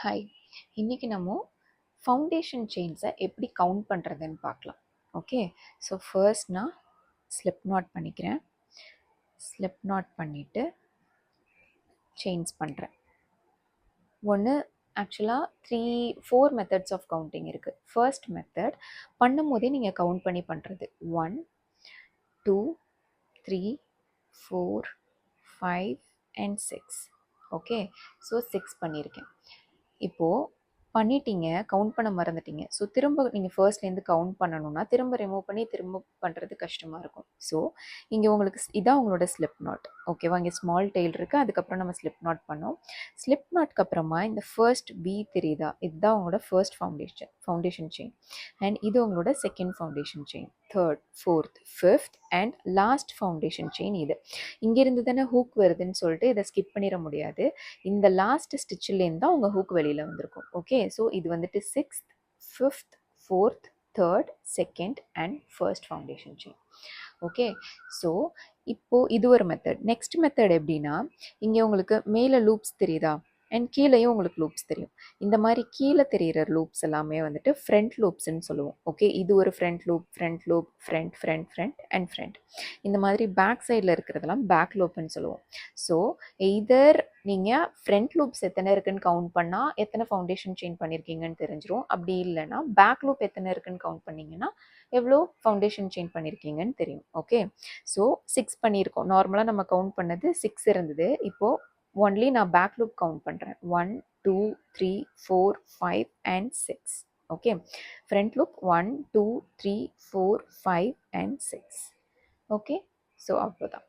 Hi, இன்னைக்கு நம்ம foundation செயின்ஸை எப்படி கவுண்ட் பண்ணுறதுன்னு பார்க்கலாம். ஓகே, ஸோ ஃபர்ஸ்ட் நான் ஸ்லிப் நாட் பண்ணிக்கிறேன். ஸ்லிப் நாட் பண்ணிவிட்டு செயின்ஸ் பண்ணுறேன். ஒன்று ஆக்சுவலாக 4 மெத்தட்ஸ் ஆஃப் கவுண்டிங் இருக்குது. ஃபர்ஸ்ட் மெத்தட் பண்ணும் போதே நீங்கள் கவுண்ட் பண்ணி பண்ணுறது 1 2 3 4 5 and 6. ஓகே, ஸோ 6 பண்ணியிருக்கேன். இப்போது பண்ணிட்டீங்க, கவுண்ட் பண்ண மறந்துட்டீங்க. ஸோ திரும்ப நீங்கள் ஃபர்ஸ்ட்லேருந்து கவுண்ட் பண்ணணும்னா திரும்ப ரிமூவ் பண்ணி திரும்ப பண்ணுறது கஷ்டமாக இருக்கும். ஸோ இங்கே உங்களுக்கு இதான் உங்களோட ஸ்லிப் நாட். ஓகேவா, இங்கே ஸ்மால் டெயில் இருக்குது, அதுக்கப்புறம் நம்ம ஸ்லிப் நாட் பண்ணோம். ஸ்லிப் நாட்க்கு அப்புறமா இந்த ஃபர்ஸ்ட் வி தெரியுதா, இதுதான் உங்களோட ஃபர்ஸ்ட் ஃபவுண்டேஷன் செயின். அண்ட் இது உங்களோட second foundation chain, third, fourth, fifth and last foundation chain. இது இங்கேருந்து தானே ஹூக் வருதுன்னு சொல்லிட்டு இதை ஸ்கிப் பண்ணிட முடியாது. இந்த லாஸ்ட் ஸ்டிச்சிலேருந்து தான் உங்கள் ஹூக் வெளியில் வந்திருக்கும். ஓகே, ஸோ இது வந்துட்டு 6th, 5th, 4th, 3rd, 2nd and first foundation chain. Okay, so இப்போது இது ஒரு மெத்தட். நெக்ஸ்ட் மெத்தட் எப்படின்னா, இங்கே உங்களுக்கு மேலே லூப்ஸ் தெரியுதா அண்ட் கீழேயும் உங்களுக்கு லூப்ஸ் தெரியும். இந்த மாதிரி கீழே தெரிகிற லூப்ஸ் எல்லாமே வந்துட்டு ஃப்ரண்ட் லூப்ஸ்ன்னு சொல்லுவோம். ஓகே, இது ஒரு front loop, front and front. இந்த மாதிரி பேக் சைடில் இருக்கிறதெல்லாம் பேக் லூப்னு சொல்லுவோம். ஸோ எய்தர் நீங்கள் ஃப்ரண்ட் லூப்ஸ் எத்தனை இருக்குன்னு கவுண்ட் பண்ணால் எத்தனை ஃபவுண்டேஷன் செயின் பண்ணியிருக்கீங்கன்னு தெரிஞ்சிடும். அப்படி இல்லைன்னா பேக் லூப் எத்தனை இருக்குன்னு கவுண்ட் பண்ணிங்கன்னா எவ்வளோ ஃபவுண்டேஷன் செயின் பண்ணியிருக்கீங்கன்னு தெரியும். ஓகே, ஸோ 6 பண்ணியிருக்கோம். நார்மலாக நம்ம கவுண்ட் பண்ணது 6 இருந்தது. இப்போது ஒன்லி நான் பேக் லூப் கவுண்ட் பண்ணுறேன். 1 2 3 4 5 and 6. Okay, front loop 1 2 3 4 5 and 6. Okay, so அவ்வளோதான்.